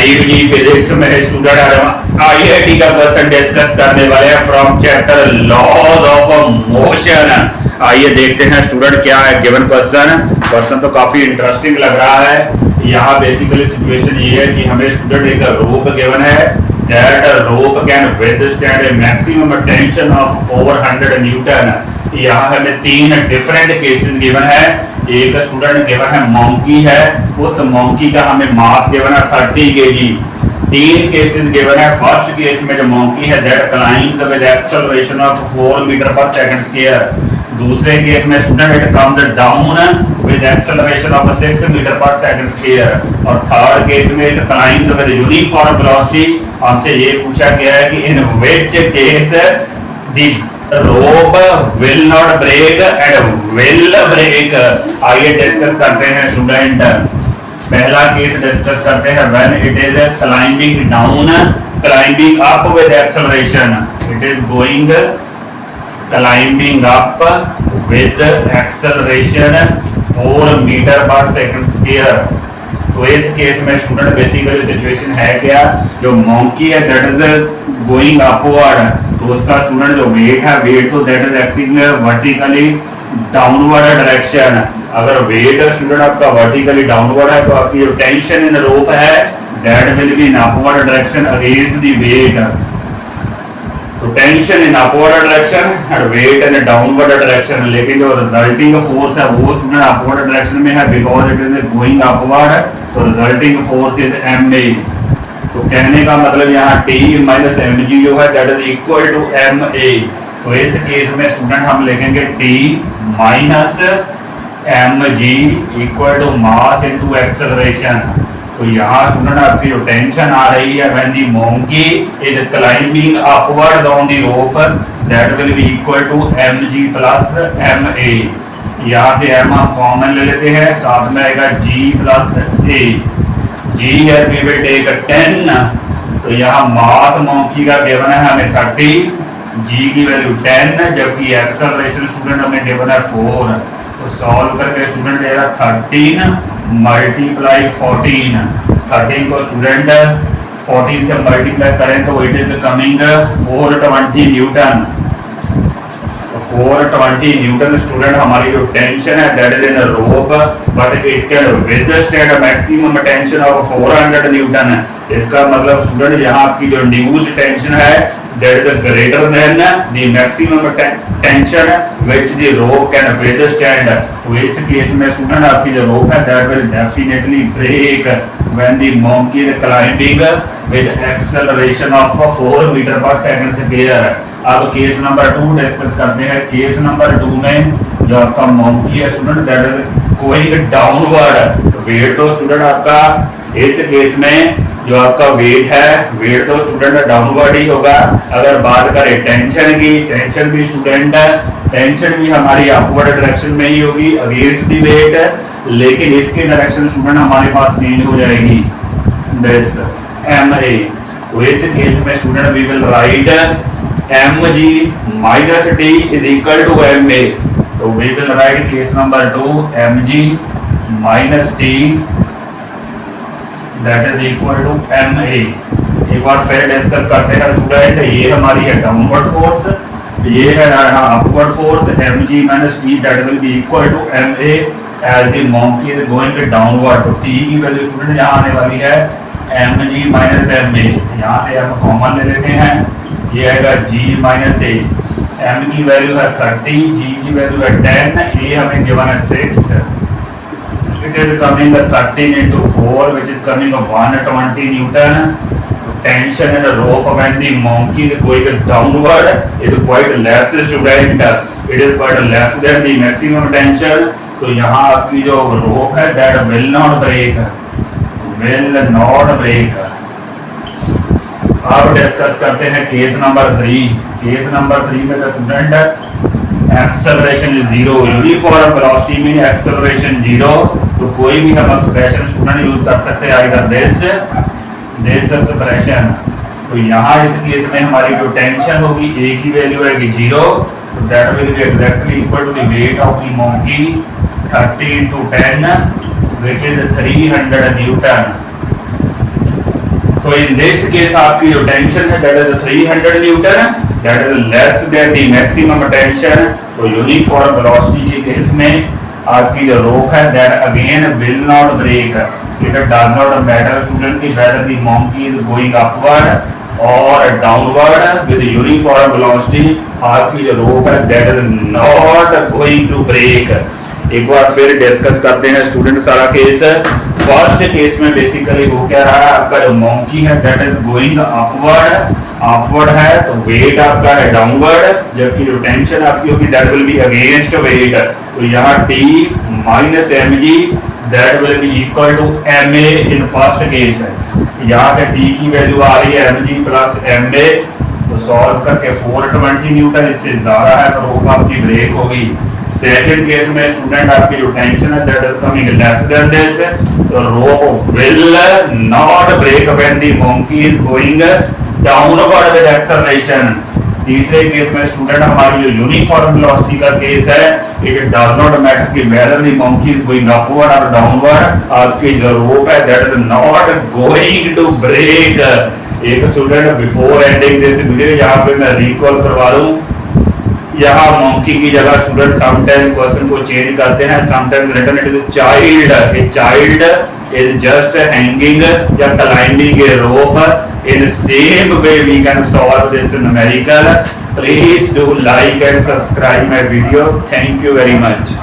Five G physics में student IIT का question discuss करने वाले हैं from chapter laws of motion. आइए देखते हैं स्टूडेंट क्या है गिवन क्वेश्चन तो काफी इंटरेस्टिंग लग रहा है। यहाँ बेसिकली सिचुएशन ये है कि हमें स्टूडेंट एक रोप गिवन है that rope can withstand A maximum tension of 400 Newton. यहाँ हमें तीन डिफरेंट केसेस गिवन है। एक स्टूडेंट गिवन है मंकी है, उस मंकी का हमें मास गिवन है 30 kg। तीन केसेस गिवन है। फर्स्ट केस में जो मंकी है that climbs with acceleration of 4 meter पर सेकंड स्क्वायर। दूसरे केस में student it comes down with acceleration of 6 meter पर सेकंड स्क्वायर। और थर्ड केस में it climbs with uniform velocity. हमसे ये पूछा गया है कि in which case the rope will not break and will break. आइए डिस्कस करते हैं स्टूडेंट। पहला केस डिस्कस करते हैं when it is climbing down, climbing up with acceleration. It is going climbing up with acceleration 4 meter पर second square. तो इस case में स्टूडेंट बेसिकली सिचुएशन है क्या, जो मंकी है दैट इज गोइंग अपवर्ड, तो उसका स्टूडेंट जो वेट है वेट तो that is acting vertically downward direction. अगर वेट स्टूडेंट आपका वर्टिकली डाउनवर्ड है तो आपकी जो टेंशन इन रोप है that will be in upward direction against the weight. तो tension in upward direction and weight in downward direction. लेकिन जो रिजल्टिंग फोर्स है वो स्टूडेंट अपवर्ड डायरेक्शन में है because it is going upward, तो resulting force is ma। तो कहने का मतलब यहाँ T माइनस mg जो है that is equal to ma। तो इस केस में स्टूडेंट हम लिखेंगे T minus mg equal to mass into acceleration. तो यहाँ स्टूडेंट आपकी जो टेंशन आ रही है when the monkey is climbing upward on the rope that will be equal to mg plus ma। यहाँ से m हम कॉमन ले लेते हैं, साथ में आएगा g प्लस a। g है वी विल टेक 10। तो यहाँ मास मंकी का गिवन है हमें 30, g की वैल्यू 10, जबकि एक्सेलरेशन स्टूडेंट हमें गिवन है 4। तो सॉल्व करके स्टूडेंट देगा 13 मल्टीप्लाई 14। 13 को स्टूडेंट 14 से मल्टीप्लाई करें तो it is coming 420 newton. 420 newton student हमारी जो टेंशन है that is in rope but it can withstand maximum tension of 400 newton. इसका मतलब स्टूडेंट यहाँ आपकी जो इंड्यूस्ड टेंशन है that is greater than the maximum tension which the rope can withstand. तो इस केस में स्टूडेंट आपकी जो रोप है that will definitely break when the monkey is climbing with acceleration of 4 meter पर सेकंड स्क्वायर। अब case number 2 discuss करते हैं। केस नंबर 2 में जो आपका मंकी है student that is going downward. Wait तो स्टूडेंट आपका इस केस में जो आपका वेट है वेट तो स्टूडेंट डाउनवर्ड ही होगा। अगर बात करें टेंशन की, टेंशन भी स्टूडेंट टेंशन भी हमारी अपवर्ड डायरेक्शन में ही होगी अगेंस्ट दी वेट, लेकिन इसकी डायरेक्शन स्टूडेंट हमारे पास चेंज हो जाएगी दिस ma। तो इस केस में student we will write mg minus t is equal to ma। तो we will write case number 2 mg minus t that is equal to ma। एक बार फिर डिस्कस करते हैं स्टूडेंट। ये हमारी है डाउनवर्ड फोर्स, ये है upward force mg minus t that will be equal to ma as the monkey is going downward. तो t की वैल्यू स्टूडेंट यहाँ आने वाली है mg minus ma। यहाँ से हम कॉमन ले लेते हैं, ये आएगा g माइनस a। m की वैल्यू है 30, g की वैल्यू है 10, a हमें गिवन है 6। It is coming 13 into 4 which is coming 120 newton. Tension in rope when the monkey is going downward is quite less student, it is quite less than the maximum tension. तो यहाँ आपकी जो rope है that will not break, will not break. अब discuss करते हैं case number 3। Case number 3 में the student acceleration is 0, uniform velocity में एक्सेलरेशन 0। तो कोई भी हम एक्सप्रेशन स्टूडेंट यूज कर सकते हैं आइदर दिस एक्सप्रेशन। तो यहाँ इस केस में हमारी जो टेंशन होगी a की वैल्यू आएगी 0, तो that will be exactly equal to the weight of the monkey 30 into 10 which is 300 newton. तो इन दिस केस आपकी जो टेंशन है that is 300 newton, that is less than the maximum tension. तो uniform velocity के case में आपकी जो rope है that again will not break, it does not matter student की whether the monkey is going upward और downward with uniform velocity, आपकी जो रोप है that is not going to break. एक बार फिर डिस्कस करते हैं स्टूडेंट सारा केस। फर्स्ट केस में बेसिकली हो क्या रहा है, आपका जो मंकी है दैट इज गोइंग अपवर्ड है तो वेट आपका है डाउनवर्ड, जबकि जो टेंशन आपकी होगी that will be against weight. तो यहाँ T minus mg that will be equal to ma in first case है। यहाँ पे T की वैल्यू आ रही है mg प्लस ma, तो सॉल्व करके 420 न्यूटन, इससे ज्यादा है तो रोप आपकी ब्रेक होगी। सेकंड केस में स्टूडेंट आपकी जो टेंशन है that is coming less than this, तो rope will not break when the monkey is going downward with acceleration. तीसरे केस में स्टूडेंट हमारी जो यूनिफॉर्म वेलोसिटी का केस है, इट डज नॉट मैटर कि whether the monkey is going upward और downward, आपकी जो रोप है that is not going to break. एक student before ending this video यहाँ पे मैं रिकॉल करवा दूं, यहाँ मंकी की जगह स्टूडेंट समटाइम क्वेश्चन को चेंज करते हैं, sometime written it is child, a child is just hanging या climbing a rope. In same way we can solve this numerical. Please do like and subscribe my video. Thank you very much.